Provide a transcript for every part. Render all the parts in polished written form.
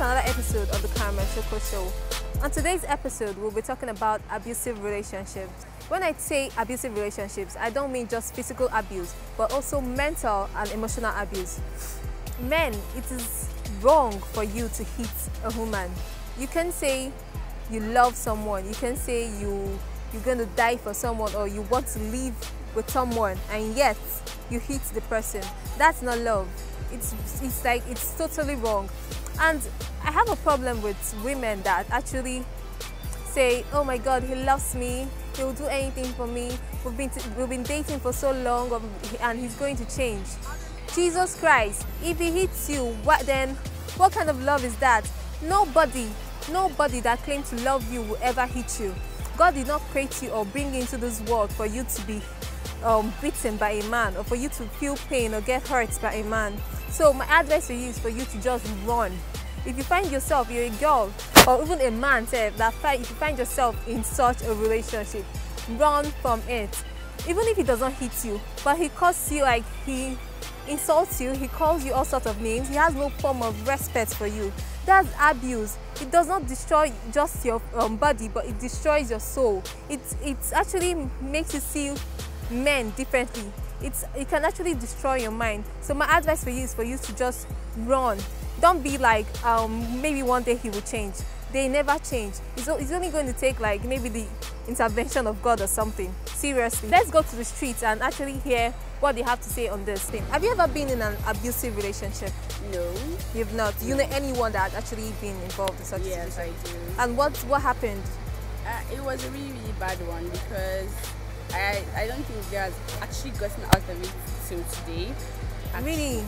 another episode of the Karamell Choco show. On today's episode, we'll be talking about abusive relationships. When I say abusive relationships, I don't mean just physical abuse, but also mental and emotional abuse. Men, it is wrong for you to hit a woman. You can say you love someone, you can say you're going to die for someone, or you want to live with someone, and yet you hit the person. That's not love. It's totally wrong. And I have a problem with women that actually say, oh my God, he loves me, he will do anything for me, we've been dating for so long, and he's going to change. Jesus Christ, if he hits you, what kind of love is that? Nobody that claims to love you will ever hit you. God did not create you or bring you into this world for you to be beaten by a man, or for you to feel pain or get hurt by a man. So my advice to you is for you to just run. If you find yourself, you're a girl, or even a man, if you find yourself in such a relationship, run from it. Even if he doesn't hit you, but he calls you, like, he insults you, he calls you all sorts of names, he has no form of respect for you. That's abuse. It does not destroy just your body, but it destroys your soul. It actually makes you see men differently. It can actually destroy your mind. So my advice for you is for you to just run. Don't be like, maybe one day he will change. They never change. It's only going to take, like, maybe the intervention of God or something. Seriously. Let's go to the streets and actually hear what they have to say on this thing. Have you ever been in an abusive relationship? No. You've not? Do you know anyone that had actually been involved in such a situation? Yes, I do. And what happened? It was a really, really bad one, because I don't think they has actually gotten out of it till today. Really?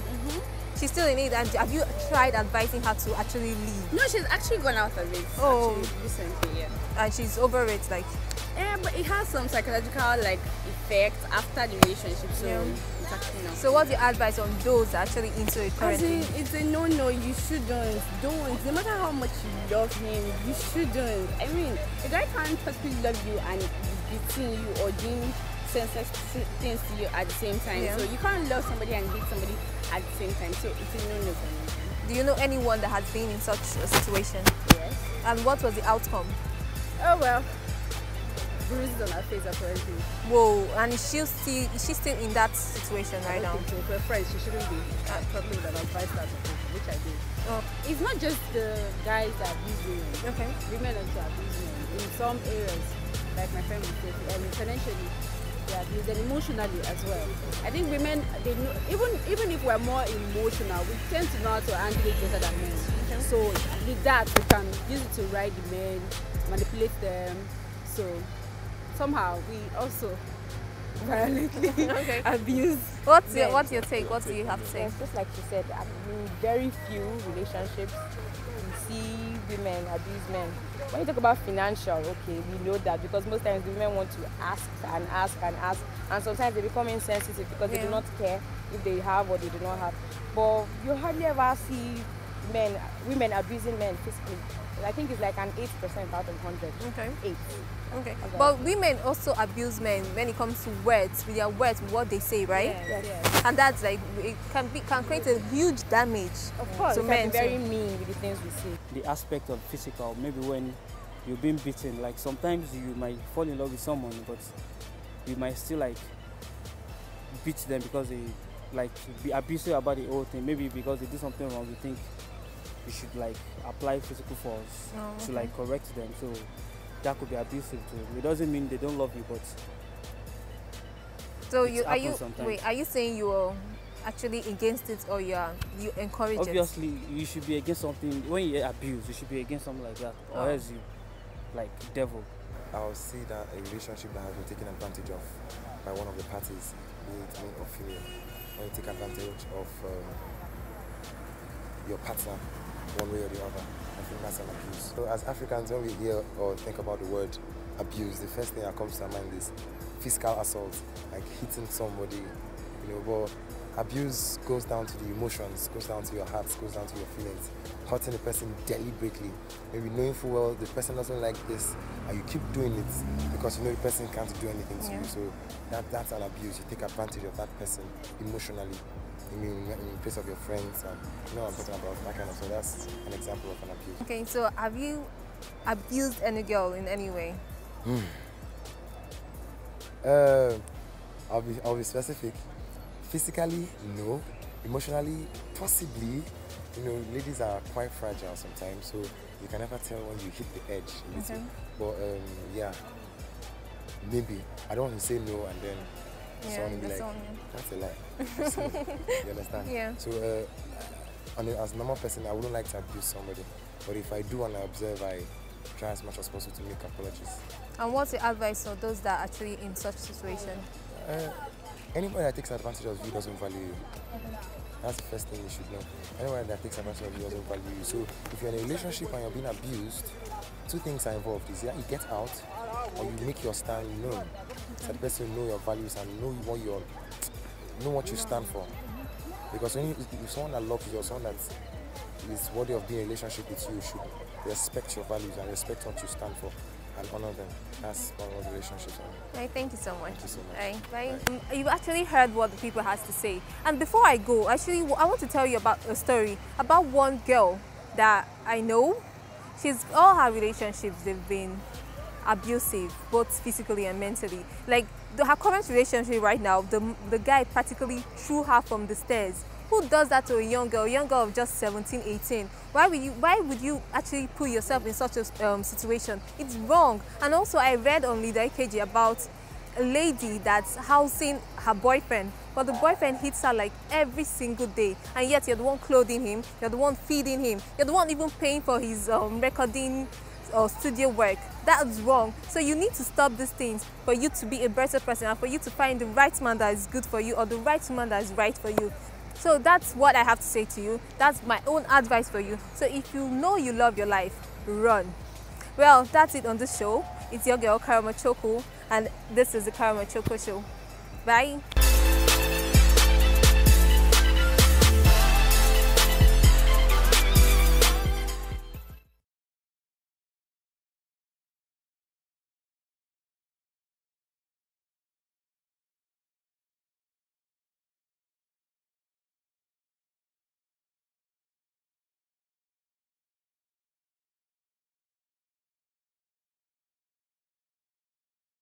She's still in it, and have you tried advising her to actually leave? No, she's actually gone out of it. Oh. Actually, recently, yeah. And she's over it, like? Yeah, but it has some psychological, like, effect after the relationship, so yeah. it's actually not. So what's your advice on those actually into it currently? It's a no, you shouldn't. Don't. No matter how much you love him, you shouldn't. I mean, a guy can't possibly love you and be beating you or doing senseless things to you at the same time. Yeah. So you can't love somebody and hate somebody at the same time. So it's a no for me. Do you know anyone that has been in such a situation? Yes. And what was the outcome? Oh well, bruises on her face apparently. Whoa! And is she still in that situation right now? So. For a friend, she shouldn't be. I probably would have advised her, which I did. Oh. It's not just the guys that abuse women. Okay. Women also abuse men in some areas, like my friend would say, financially. They abuse, and emotionally as well. I think women, they know, even if we're more emotional, we tend to know how to handle it better than men. Okay. So with that, we can use it to ride the men, manipulate them. So somehow we also violently abuse. What's your take? What do you have to say? Yes, just like she said, I mean, very few relationships we see women abuse men. When you talk about financial, okay, we know that, because most times the women want to ask and ask and ask, and sometimes they become insensitive because they do not care if they have or they do not have. But you hardly ever see women abusing men physically. I think it's like an 8% out of 100. Okay. 8. Okay. But women also abuse men when it comes to words, with their words, with what they say, right? Yes. And that's like, it can create a huge damage. Of course. So men very mean with the things we say. The aspect of physical, maybe when you're being beaten, like sometimes you might fall in love with someone, but you might still like beat them because they like be abusive about the whole thing. Maybe because they do something wrong, you think you should like apply physical force to like correct them. So that could be abusive too. It doesn't mean they don't love you, but so are you saying you're actually against it, or you encourage Obviously, it? You should be against something. When you abuse, you should be against something like that, or else you like devil. I'll say that a relationship that has been taken advantage of by one of the parties, be it male or female, when you take advantage of your partner one way or the other, I think that's an abuse. So as Africans, when we hear or think about the word abuse, the first thing that comes to our mind is physical assault, like hitting somebody, but abuse goes down to the emotions, goes down to your heart, goes down to your feelings. Hurting the person deliberately, maybe knowing full well the person doesn't like this, and you keep doing it because you know the person can't do anything to you. So that's an abuse. You take advantage of that person emotionally. in place of your friends, and you know what I'm talking about, that kind of. So that's an example of an abuse. Okay, so have you abused any girl in any way? I'll be specific. Physically, no. Emotionally, possibly. You know, ladies are quite fragile sometimes, so you can never tell when you hit the edge. Okay. But yeah, maybe. I don't want to say no and then someone will be like, that's a lie. So, you understand? Yeah. So as a normal person, I wouldn't like to abuse somebody. But if I do and I observe, I try as much as possible to make apologies. And what's your advice for those that are actually in such situation? Anybody that takes advantage of you doesn't value you. That's the first thing you should know. Anyone that takes advantage of you doesn't value you. So if you're in a relationship and you're being abused, two things are involved. Is either you get out or you make your stand known. So the person know your values and know what you stand for. Because when if someone that loves you or someone that is worthy of being in a relationship with you should respect your values and respect what you stand for and honor them. That's what relationships are. Right, thank you so much. Thank you so much. Right, bye. You've actually heard what the people has to say. And before I go, actually, I want to tell you about a story about one girl that I know. All her relationships, they've been abusive, both physically and mentally. Like her current relationship right now, the guy practically threw her from the stairs. Who does that to a young girl of just 17, 18? Why would you actually put yourself in such a situation? It's wrong. And also I read on Leader AKG about a lady that's housing her boyfriend, but the boyfriend hits her like every single day, and yet you're the one clothing him, you're the one feeding him, you're the one even paying for his recording or studio work. That's wrong. So you need to stop these things for you to be a better person and for you to find the right man that is good for you or the right woman that is right for you. So that's what I have to say to you. That's my own advice for you. So if you know you love your life, run. Well, that's it on this show. It's your girl, Karamell Choco, and this is the Karamell Choco Show. Bye.